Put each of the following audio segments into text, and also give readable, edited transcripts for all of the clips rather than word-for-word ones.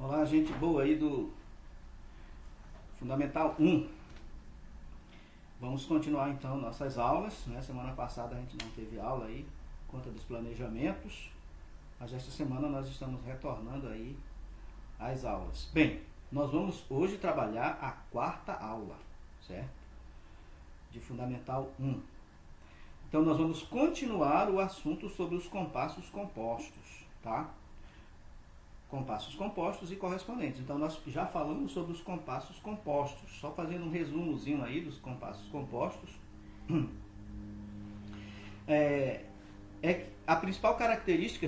Olá, gente boa aí do Fundamental 1. Vamos continuar então nossas aulas, né? Semana passada a gente não teve aula aí, por conta dos planejamentos, mas esta semana nós estamos retornando aí às aulas. Bem, nós vamos hoje trabalhar a quarta aula, certo? De Fundamental 1. Então nós vamos continuar o assunto sobre os compassos compostos, tá? Compassos compostos e correspondentes. Então nós já falamos sobre os compassos compostos, só fazendo um resumozinho aí dos compassos compostos. A principal característica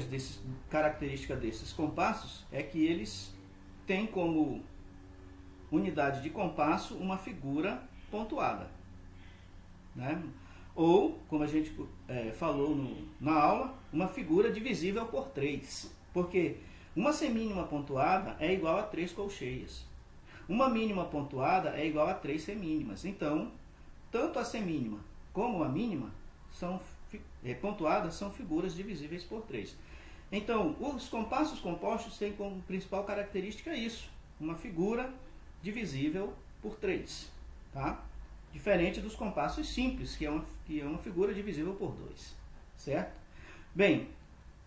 desses compassos é que eles têm como unidade de compasso uma figura pontuada, né? Ou, como a gente falou na aula, uma figura divisível por 3, porque uma semínima pontuada é igual a 3 colcheias. Uma mínima pontuada é igual a 3 semínimas. Então, tanto a semínima como a mínima pontuadas são figuras divisíveis por 3. Então, os compassos compostos têm como principal característica isso, uma figura divisível por 3. Tá? Diferente dos compassos simples, que é uma figura divisível por 2. Certo? Bem,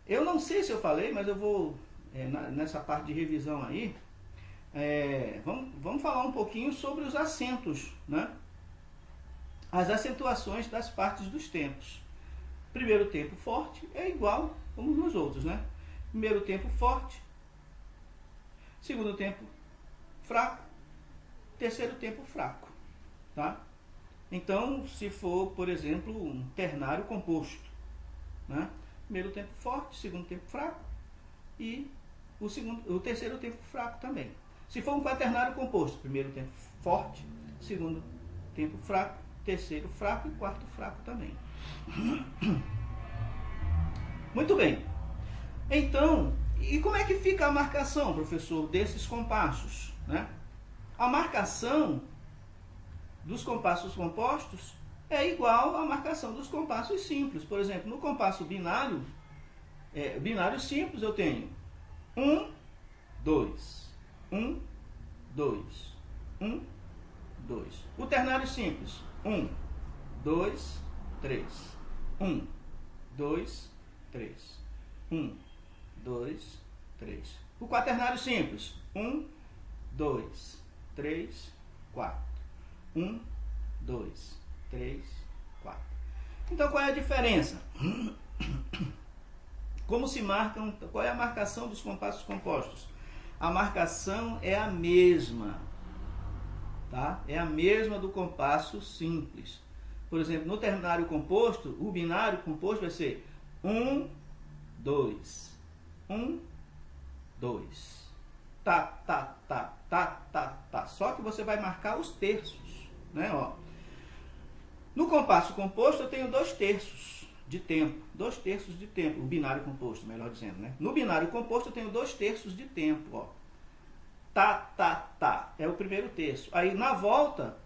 eu não sei se eu falei, mas eu vou... nessa parte de revisão aí, vamos falar um pouquinho sobre os acentos, né? As acentuações das partes dos tempos. Primeiro tempo forte é igual como nos outros, né? Primeiro tempo forte, segundo tempo fraco, terceiro tempo fraco, tá? Então, se for, por exemplo, um ternário composto, né? Primeiro tempo forte, segundo tempo fraco e o terceiro tempo fraco também. Se for um quaternário composto, primeiro tempo forte, segundo tempo fraco, terceiro fraco e quarto fraco também. Muito bem. Então, e como é que fica a marcação, professor, desses compassos, né? A marcação dos compassos compostos é igual à marcação dos compassos simples. Por exemplo, no compasso binário, binário simples, eu tenho 1, 2, 1, 2, 1, 2. O ternário simples, 1, 2, 3, 1, 2, 3, 1, 2, 3. O quaternário simples, 1, 2, 3, 4, 1, 2, 3, 4. Então, qual é a diferença? Como se marcam, qual é a marcação dos compassos compostos? A marcação é a mesma, tá? É a mesma do compasso simples. Por exemplo, no ternário composto, o binário composto vai ser 1, 2, 1, 2. Tá, tá, tá, tá, tá, tá. Só que você vai marcar os terços, né? Ó. No compasso composto eu tenho 2 terços de tempo. 2 terços de tempo. O binário composto, melhor dizendo, né? No binário composto eu tenho 2 terços de tempo, ó. Tá, tá, tá. É o primeiro terço. Aí na volta,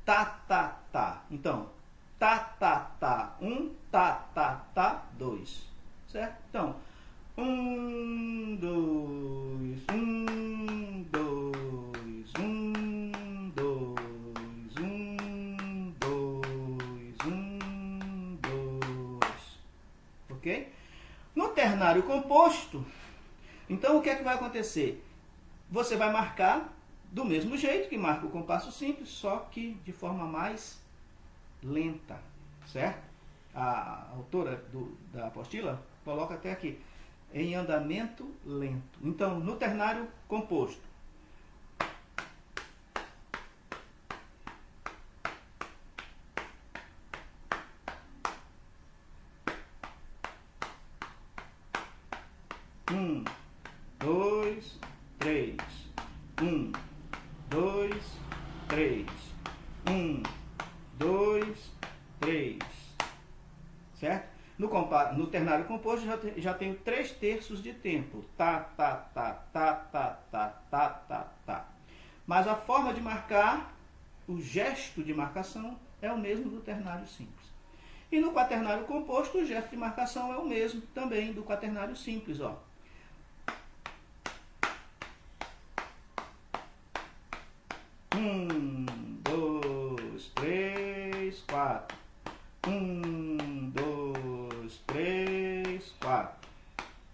tá, tá, tá. Então, tá, tá, tá. 1, tá, tá, tá. 2. Certo? Então, 1, 2, 1, 2, 1, 2, 1, 2, 1, 2. Ok? No ternário composto, então o que é que vai acontecer? Você vai marcar do mesmo jeito que marca o compasso simples, só que de forma mais lenta, certo? A autora da apostila coloca até aqui, em andamento lento. Então, no ternário composto, um, 2, 3, 1, 2, 3, 1, 2, 3, certo? No ternário composto já tenho 3 terços de tempo. Tá, tá, tá, tá, tá, tá, tá, tá, tá. Mas a forma de marcar, o gesto de marcação, é o mesmo do ternário simples. E no quaternário composto, o gesto de marcação é o mesmo também do quaternário simples, ó.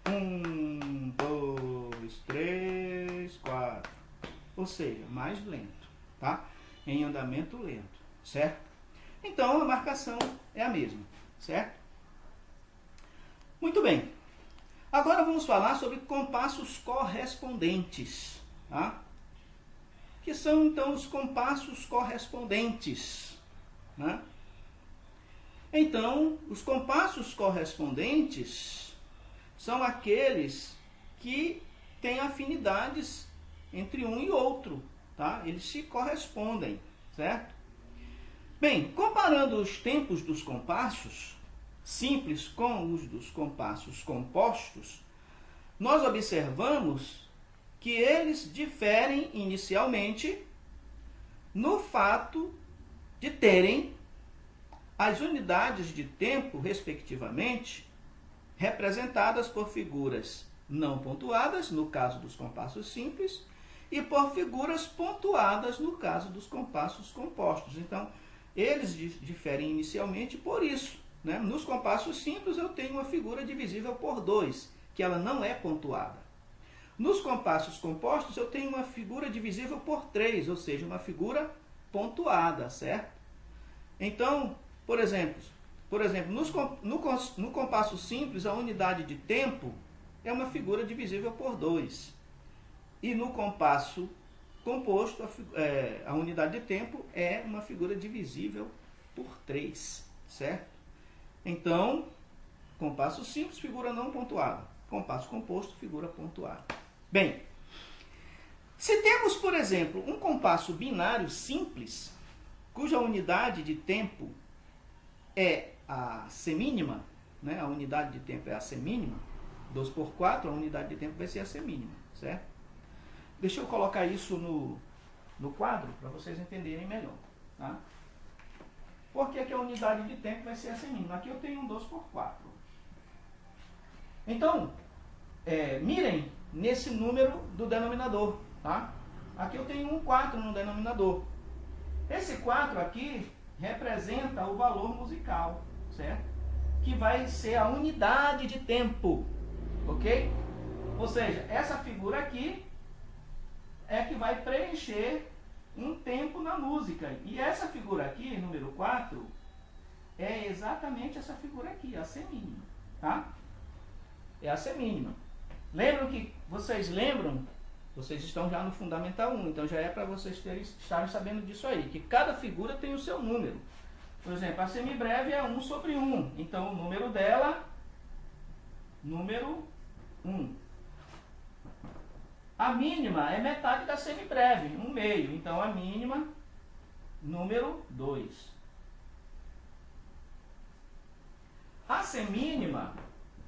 1, 2, 3, 4. Ou seja, mais lento, tá? Em andamento lento, certo? Então, a marcação é a mesma, certo? Muito bem. Agora vamos falar sobre compassos correspondentes, tá? Que são, então, os compassos correspondentes, né? Então, os compassos correspondentes são aqueles que têm afinidades entre um e outro, tá? Eles se correspondem, certo? Bem, comparando os tempos dos compassos simples com os dos compassos compostos, nós observamos que eles diferem inicialmente no fato de terem as unidades de tempo, respectivamente, representadas por figuras não pontuadas, no caso dos compassos simples, e por figuras pontuadas, no caso dos compassos compostos. Então, eles diferem inicialmente por isso, né? Nos compassos simples, eu tenho uma figura divisível por 2, que ela não é pontuada. Nos compassos compostos, eu tenho uma figura divisível por 3, ou seja, uma figura pontuada, certo? Então, por exemplo, no compasso simples, a unidade de tempo é uma figura divisível por 2. E no compasso composto, a unidade de tempo é uma figura divisível por 3, certo? Então, compasso simples, figura não pontuada. Compasso composto, figura pontuada. Bem, se temos, por exemplo, um compasso binário simples, cuja unidade de tempo é a semínima, né? A unidade de tempo é a semínima, 2 por 4, a unidade de tempo vai ser a semínima, certo? Deixa eu colocar isso no quadro para vocês entenderem melhor, tá? Por que a unidade de tempo vai ser a semínima? Aqui eu tenho um 2 por 4. Então, mirem nesse número do denominador, tá? Aqui eu tenho um 4 no denominador. Esse 4 aqui representa o valor musical, certo? Que vai ser a unidade de tempo, ok? Ou seja, essa figura aqui é que vai preencher um tempo na música. E essa figura aqui, número 4, é exatamente essa figura aqui, a semínima, tá? É a semínima. Vocês lembram? Vocês estão já no Fundamental 1, então já é para vocês estarem sabendo disso aí, que cada figura tem o seu número. Por exemplo, a semibreve é 1 sobre 1, então o número dela, número 1. A mínima é metade da semibreve, 1/2, então a mínima, número 2. A semínima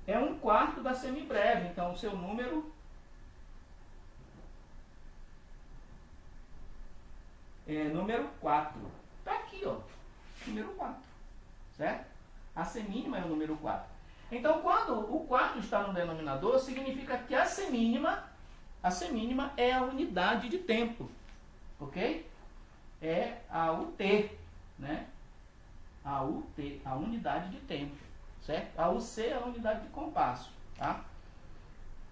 é 1/4 da semibreve, então o seu número é número 4. Está aqui, ó, número 4, certo? A semínima é o número 4. Então, quando o 4 está no denominador, significa que a semínima é a unidade de tempo, ok? É a UT, né? A UT, a unidade de tempo, certo? A UC é a unidade de compasso, tá?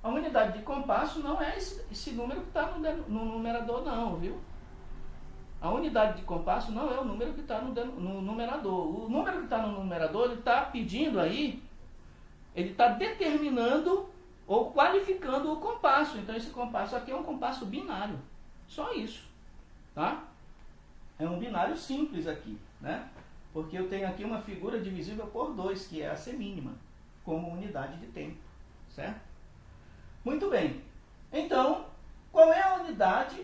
A unidade de compasso não é esse número que está no numerador, não, viu? A unidade de compasso não é o número que está no numerador. O número que está no numerador, ele está pedindo aí, ele está determinando ou qualificando o compasso. Então, esse compasso aqui é um compasso binário. Só isso, tá? É um binário simples aqui, né? Porque eu tenho aqui uma figura divisível por 2, que é a semínima, como unidade de tempo, certo? Muito bem. Então, qual é a unidade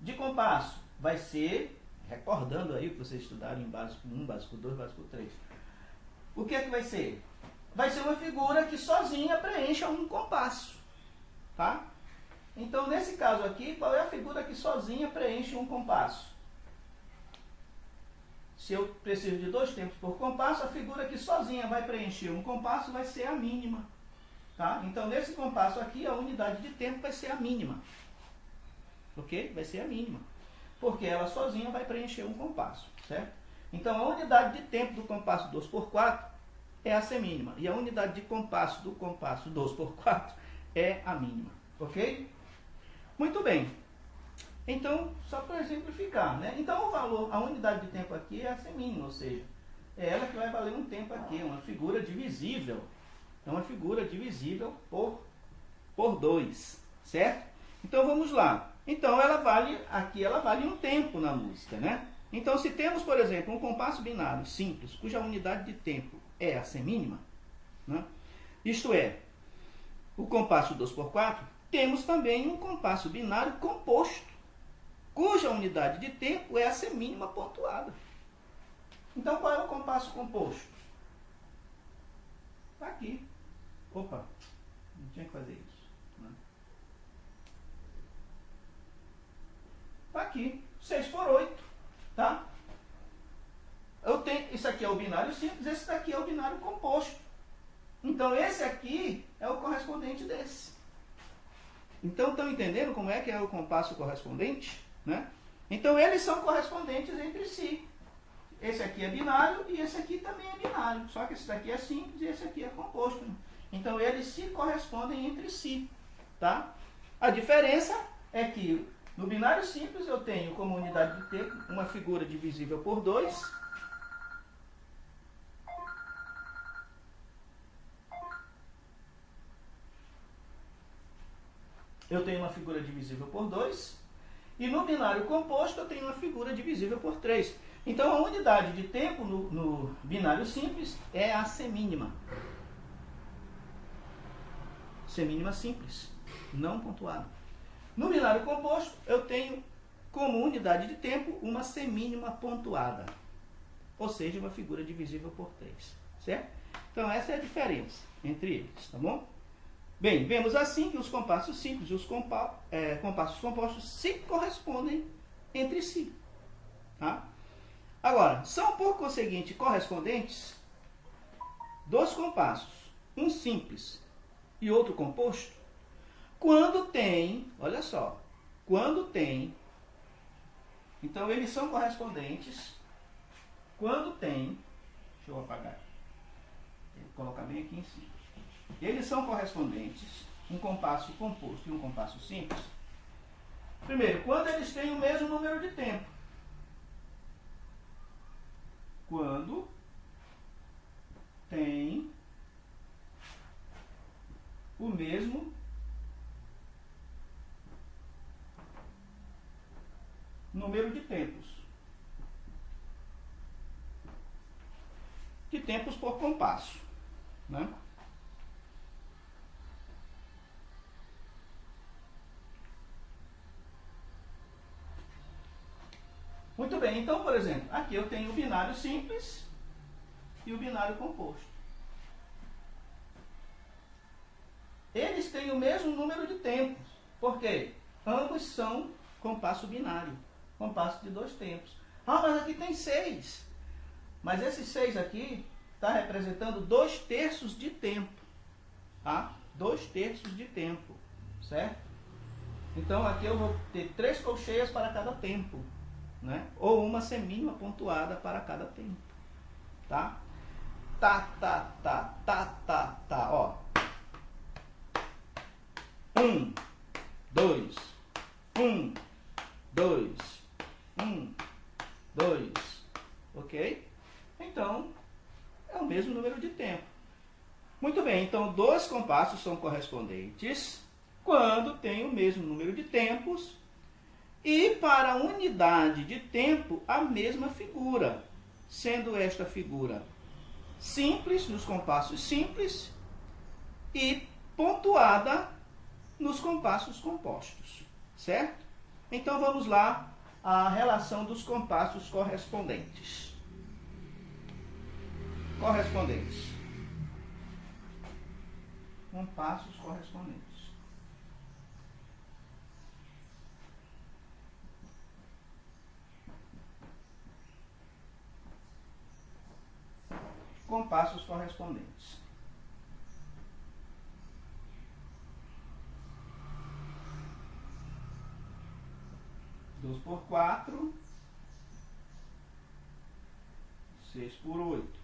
de compasso? Vai ser, recordando aí o que vocês estudaram em básico 1, básico 2, básico 3. O que é que vai ser? Vai ser uma figura que sozinha preencha um compasso, tá? Então, nesse caso aqui, qual é a figura que sozinha preenche um compasso? Se eu preciso de 2 tempos por compasso, a figura que sozinha vai preencher um compasso vai ser a mínima, tá? Então, nesse compasso aqui, a unidade de tempo vai ser a mínima, ok? Vai ser a mínima, porque ela sozinha vai preencher um compasso, certo? Então, a unidade de tempo do compasso 2 por 4 é a semínima. E a unidade de compasso do compasso 2/4 é a mínima. Ok? Muito bem. Então, só para exemplificar, né? Então, o valor, a unidade de tempo aqui é a semínima, ou seja, é ela que vai valer um tempo aqui, uma figura divisível. É uma figura divisível por 2, certo? Então, vamos lá. Então, aqui ela vale um tempo na música, né? Então, se temos, por exemplo, um compasso binário simples, cuja unidade de tempo é a semínima, né? Isto é, o compasso 2/4, temos também um compasso binário composto, cuja unidade de tempo é a semínima pontuada. Então, qual é o compasso composto? Está aqui. Opa, não tinha que fazer isso. Está aqui, 6/8, tá? Isso aqui é o binário simples, esse daqui é o binário composto. Então, esse aqui é o correspondente desse. Então, estão entendendo como é que é o compasso correspondente? Né? Então, eles são correspondentes entre si. Esse aqui é binário e esse aqui também é binário. Só que esse daqui é simples e esse aqui é composto. Então, eles se correspondem entre si. Tá? A diferença é que no binário simples eu tenho como unidade de tempo uma figura divisível por 2. Eu tenho uma figura divisível por 2. E no binário composto eu tenho uma figura divisível por 3. Então a unidade de tempo no binário simples é a semínima. Semínima simples, não pontuada. No binário composto eu tenho como unidade de tempo uma semínima pontuada. Ou seja, uma figura divisível por 3. Certo? Então essa é a diferença entre eles, tá bom? Bem, vemos assim que os compassos simples e os compassos compostos se correspondem entre si. Tá? Agora, são por conseguinte correspondentes dois compassos, um simples e outro composto, quando tem, olha só, quando tem, então eles são correspondentes quando tem, deixa eu apagar, vou colocar bem aqui em cima. Eles são correspondentes, um compasso composto e um compasso simples. Primeiro, quando eles têm o mesmo número de tempo. Quando tem o mesmo número de tempos. De tempos por compasso, né? Muito bem, então, por exemplo, aqui eu tenho o binário simples e o binário composto. Eles têm o mesmo número de tempos. Por quê? Ambos são compasso binário, compasso de 2 tempos. Ah, mas aqui tem 6. Mas esse 6 aqui está representando 2/3 de tempo. Tá? 2/3 de tempo, certo? Então aqui eu vou ter 3 colcheias para cada tempo. Né? Ou uma semínima pontuada para cada tempo. Tá? Tá. Ó. 1, 2, 1, 2, 1, 2. Ok? Então, é o mesmo número de tempo. Muito bem, então dois compassos são correspondentes quando tem o mesmo número de tempos e para a unidade de tempo a mesma figura, sendo esta figura simples nos compassos simples e pontuada nos compassos compostos, certo? Então vamos lá à relação dos compassos correspondentes. Compassos correspondentes. Compassos correspondentes. Dois por 4, 6 por 8.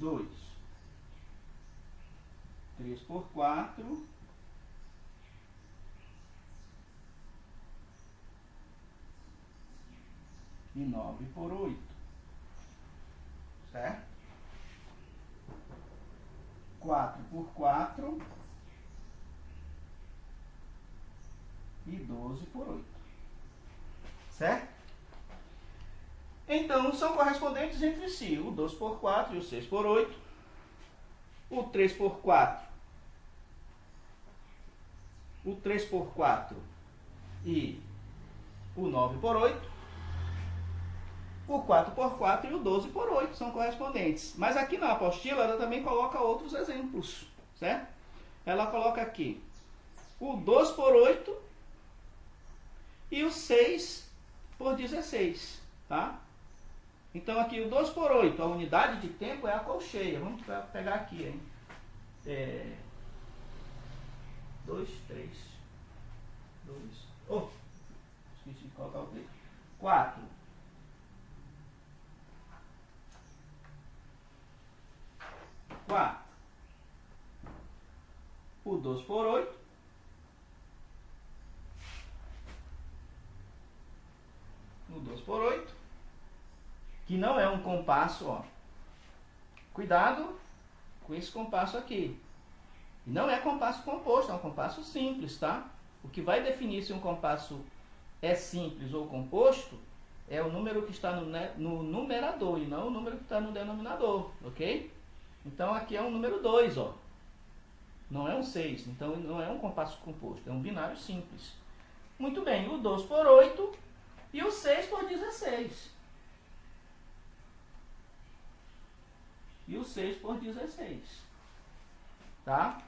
2. 3 por 4. E 9 por 8. Certo? 4 por 4. E 12 por 8. Certo? Então, são correspondentes entre si. O 2 por 4 e o 6 por 8. O 3 por 4. O 3 por 4 e o 9 por 8. O 4 por 4 e o 12 por 8 são correspondentes. Mas aqui na apostila ela também coloca outros exemplos, certo? Ela coloca aqui o 2 por 8 e o 6 por 16, tá? Então aqui o 2 por 8, a unidade de tempo é a colcheia. Vamos pegar aqui, hein? 2, 3, 2, esqueci de colocar o 3, 4. 4. O 2 por 8. O 2 por 8. Que não é um compasso, ó. Cuidado com esse compasso aqui. Não é compasso composto, é um compasso simples, tá? O que vai definir se um compasso é simples ou composto é o número que está no numerador e não o número que está no denominador, ok? Então aqui é um número 2, ó. Não é um 6, então não é um compasso composto, é um binário simples. Muito bem, o 2 por 8 e o 6 por 16. E o 6 por 16. Tá?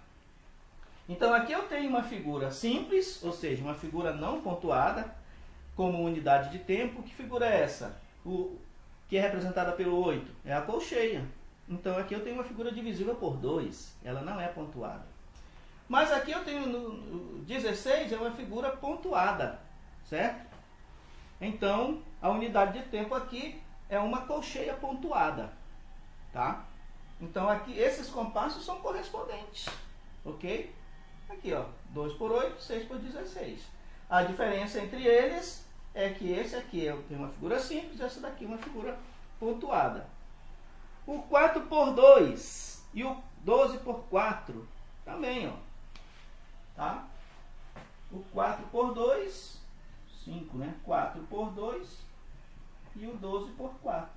Então aqui eu tenho uma figura simples, ou seja, uma figura não pontuada, como unidade de tempo. Que figura é essa? Que é representada pelo 8? É a colcheia. Então aqui eu tenho uma figura divisível por 2, ela não é pontuada. Mas aqui eu tenho no 16, é uma figura pontuada, certo? Então a unidade de tempo aqui é uma colcheia pontuada, tá? Então aqui esses compassos são correspondentes, ok? Aqui, ó, 2 por 8, 6 por 16. A diferença entre eles é que esse aqui tem uma figura simples, essa daqui uma figura pontuada. O 4 por 2 e o 12 por 4 também, ó. Tá? O 4 por 2, 5, né? 4 por 2 e o 12 por 4.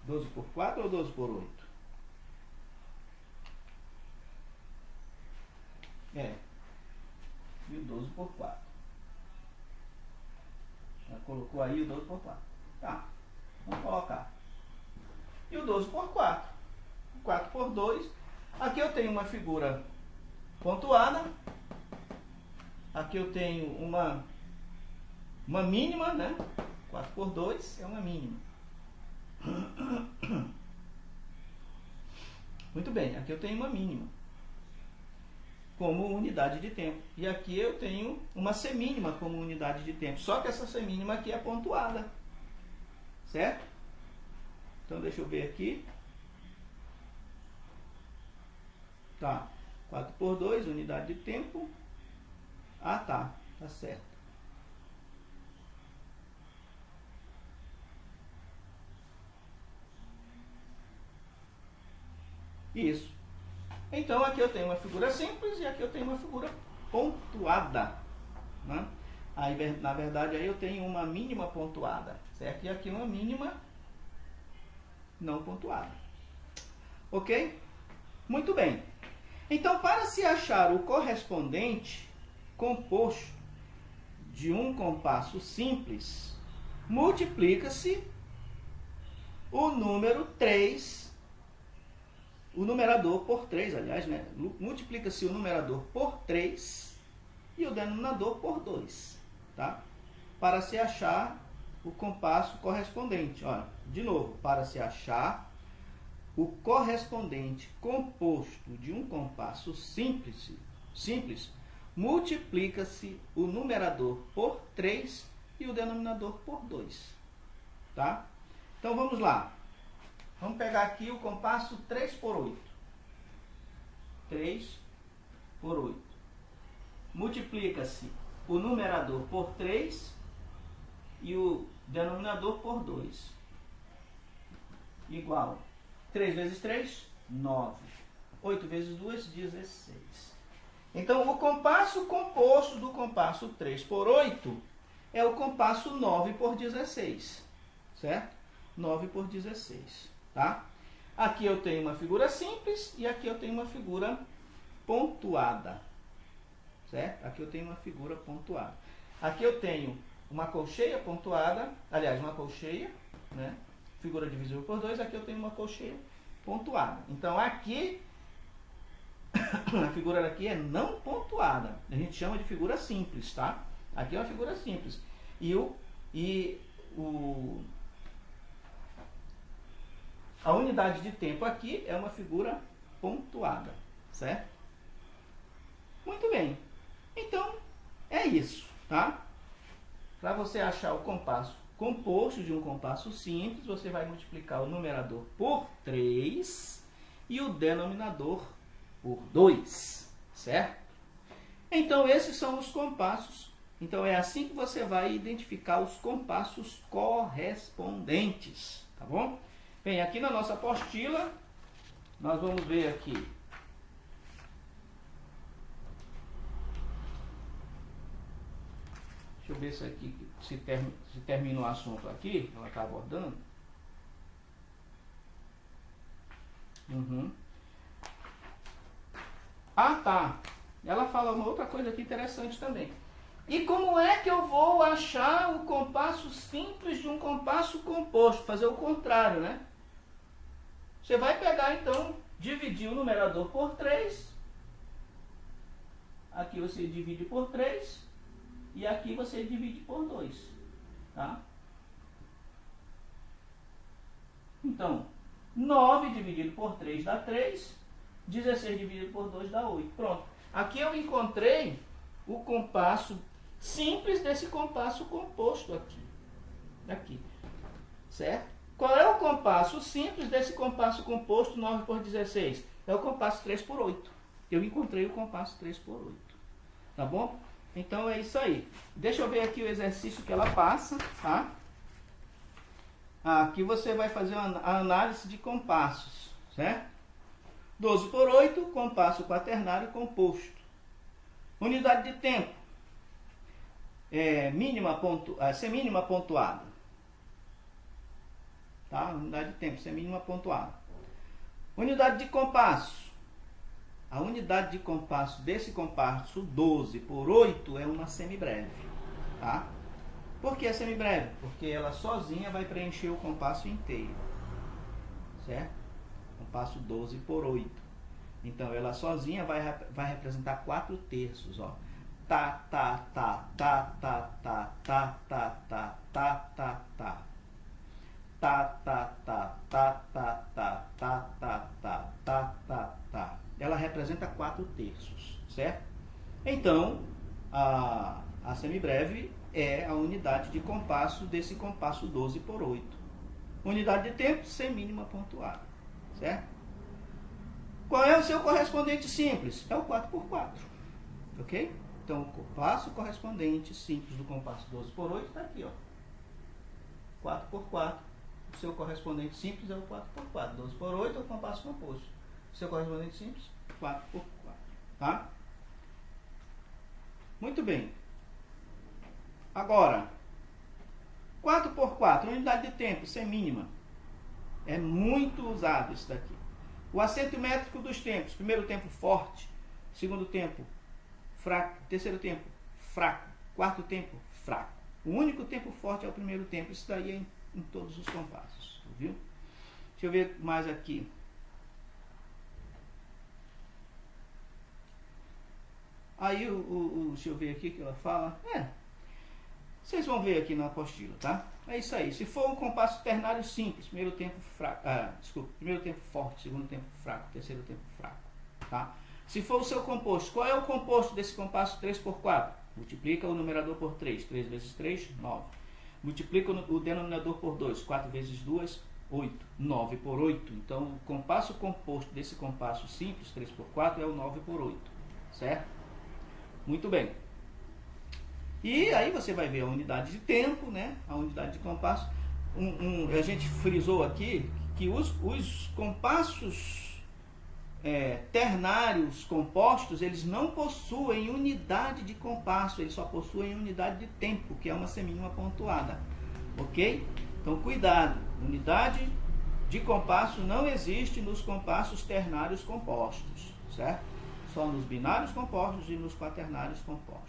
12 por 4 ou 12 por 8? É. E o 12 por 4. Já colocou aí o 12 por 4. Tá. Vamos colocar. E o 12 por 4. 4 por 2. Aqui eu tenho uma figura pontuada. Aqui eu tenho uma mínima, né? 4 por 2 é uma mínima. Muito bem, aqui eu tenho uma mínima como unidade de tempo. E aqui eu tenho uma semínima como unidade de tempo. Só que essa semínima aqui é pontuada. Certo? Então deixa eu ver aqui. Tá. 4 por 2, unidade de tempo. Ah, tá. Tá certo. Isso. Então aqui eu tenho uma figura simples e aqui eu tenho uma figura pontuada, né? Aí, na verdade, aí eu tenho uma mínima pontuada, certo? E aqui uma mínima não pontuada. Ok? Muito bem. Então, para se achar o correspondente composto de um compasso simples, multiplica-se o número 3, o numerador por 3, aliás, né? Multiplica-se o numerador por 3 e o denominador por 2, tá? Para se achar o compasso correspondente. Olha, de novo, para se achar o correspondente composto de um compasso simples, multiplica-se o numerador por 3 e o denominador por 2, tá? Então vamos lá. Vamos pegar aqui o compasso 3 por 8. 3 por 8. Multiplica-se o numerador por 3 e o denominador por 2. Igual 3 vezes 3, 9. 8 vezes 2, 16. Então, o compasso composto do compasso 3 por 8 é o compasso 9 por 16. Certo? 9 por 16. Tá? Aqui eu tenho uma figura simples e aqui eu tenho uma figura pontuada. Certo? Aqui eu tenho uma figura pontuada. Aqui eu tenho uma colcheia pontuada, aliás, uma colcheia, né? Figura divisível por 2, aqui eu tenho uma colcheia pontuada. Então aqui, a figura daqui é não pontuada. A gente chama de figura simples, tá? Aqui é uma figura simples. A unidade de tempo aqui é uma figura pontuada, certo? Muito bem. Então, é isso, tá? Para você achar o compasso composto de um compasso simples, você vai multiplicar o numerador por 3 e o denominador por 2, certo? Então, esses são os compassos. Então, é assim que você vai identificar os compassos correspondentes, tá bom? Bem, aqui na nossa apostila, nós vamos ver aqui. Deixa eu ver se aqui se termina o assunto aqui, ela está abordando. Ah, tá. Ela fala uma outra coisa aqui interessante também. E como é que eu vou achar o compasso simples de um compasso composto? Fazer o contrário, né? Você vai pegar, então, dividir o numerador por 3. Aqui você divide por 3. E aqui você divide por 2. Tá? Então, 9 dividido por 3 dá 3. 16 dividido por 2 dá 8. Pronto. Aqui eu encontrei o compasso simples desse compasso composto aqui. Aqui. Certo? Qual é o compasso simples desse compasso composto 9 por 16? É o compasso 3 por 8. Eu encontrei o compasso 3 por 8. Tá bom? Então é isso aí. Deixa eu ver aqui o exercício que ela passa, tá? Aqui você vai fazer a análise de compassos, certo? 12 por 8, compasso quaternário composto. Unidade de tempo. Semínima pontuada. Tá? Unidade de tempo, semínima pontuada. Unidade de compasso. A unidade de compasso desse compasso 12 por 8 é uma semibreve. Tá? Por que é semibreve? Porque ela sozinha vai preencher o compasso inteiro. Certo? Compasso 12 por 8. Então, ela sozinha vai representar 4 terços. Ó. Tá, tá, tá, tá, tá, tá, tá, tá, tá, tá, tá, tá. Tá, tá, tá, tá, tá, tá, tá, tá, tá, tá, tá, tá. Ela representa 4 terços, certo? Então, a semibreve é a unidade de compasso desse compasso 12 por 8. Unidade de tempo, semínima pontuada, certo? Qual é o seu correspondente simples? É o 4 por 4, ok? Então, o compasso correspondente simples do compasso 12 por 8 está aqui, ó. 4 por 4. O seu correspondente simples é o 4 por 4. 12 por 8 é o compasso composto. O seu correspondente simples, 4 por 4. Tá? Muito bem. Agora, 4 por 4, unidade de tempo, semínima. É muito usado isso daqui. O acento métrico dos tempos. Primeiro tempo forte. Segundo tempo fraco. Terceiro tempo fraco. Quarto tempo fraco. O único tempo forte é o primeiro tempo. Isso daí é em todos os compassos, viu? Deixa eu ver mais aqui. Aí, deixa eu ver aqui que ela fala. Vocês vão ver aqui na apostila, tá? É isso aí. Se for um compasso ternário simples, primeiro tempo fraco, primeiro tempo forte, segundo tempo fraco, terceiro tempo fraco, tá? Se for o seu composto, qual é o composto desse compasso 3 por 4? Multiplica o numerador por 3. 3 vezes 3, 9. Multiplica o denominador por 2. 4 vezes 2, 8. 9 por 8. Então, o compasso composto desse compasso simples, 3 por 4, é o 9 por 8. Certo? Muito bem. E aí você vai ver a unidade de tempo, né? A unidade de compasso. A gente frisou aqui que os compassos ternários compostos, eles não possuem unidade de compasso, eles só possuem unidade de tempo, que é uma semínima pontuada. Ok? Então, cuidado. Unidade de compasso não existe nos compassos ternários compostos, certo? Só nos binários compostos e nos quaternários compostos.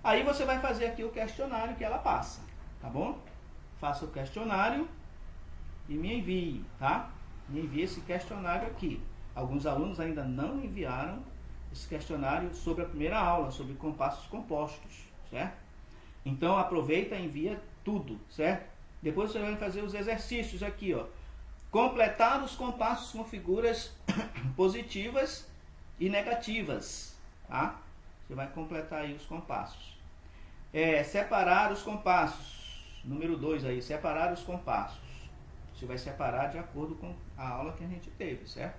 Aí você vai fazer aqui o questionário que ela passa, tá bom? Faça o questionário e me envie, tá? Me envie esse questionário aqui. Alguns alunos ainda não enviaram esse questionário sobre a primeira aula, sobre compassos compostos, certo? Então aproveita e envia tudo, certo? Depois você vai fazer os exercícios aqui, ó. Completar os compassos com figuras positivas e negativas, tá? Você vai completar aí os compassos. Separar os compassos. Número 2 aí, separar os compassos. Você vai separar de acordo com a aula que a gente teve, certo?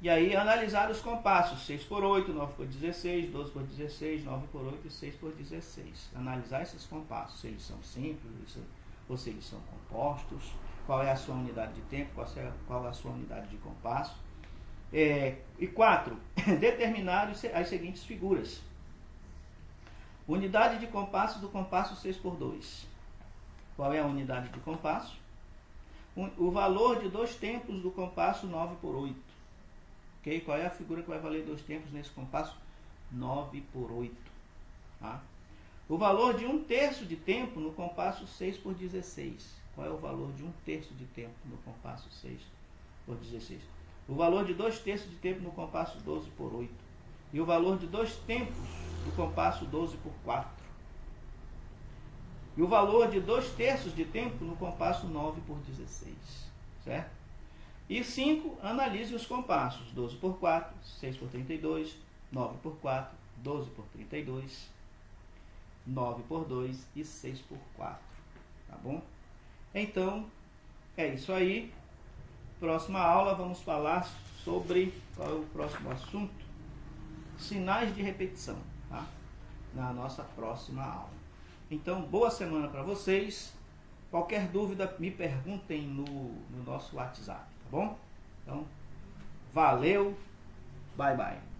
E aí, analisar os compassos. 6 por 8, 9 por 16, 12 por 16, 9 por 8 e 6 por 16. Analisar esses compassos, se eles são simples ou se eles são compostos. Qual é a sua unidade de tempo, qual é a sua unidade de compasso. E 4. Determinar as seguintes figuras. Unidade de compasso do compasso 6 por 2. Qual é a unidade de compasso? O valor de 2 tempos do compasso 9 por 8. Okay? Qual é a figura que vai valer 2 tempos nesse compasso? 9 por 8. Tá? O valor de 1/3 de tempo no compasso 6 por 16. Qual é o valor de 1/3 de tempo no compasso 6 por 16? O valor de 2/3 de tempo no compasso 12 por 8. E o valor de 2 tempos do compasso 12 por 4. E o valor de 2/3 de tempo no compasso 9 por 16. Certo? E 5, analise os compassos. 12 por 4, 6 por 32, 9 por 4, 12 por 32, 9 por 2 e 6 por 4. Tá bom? Então, é isso aí. Próxima aula vamos falar sobre, qual é o próximo assunto? Sinais de repetição, tá? Na nossa próxima aula. Então, boa semana para vocês. Qualquer dúvida, me perguntem no nosso WhatsApp, tá bom? Então, valeu, bye bye.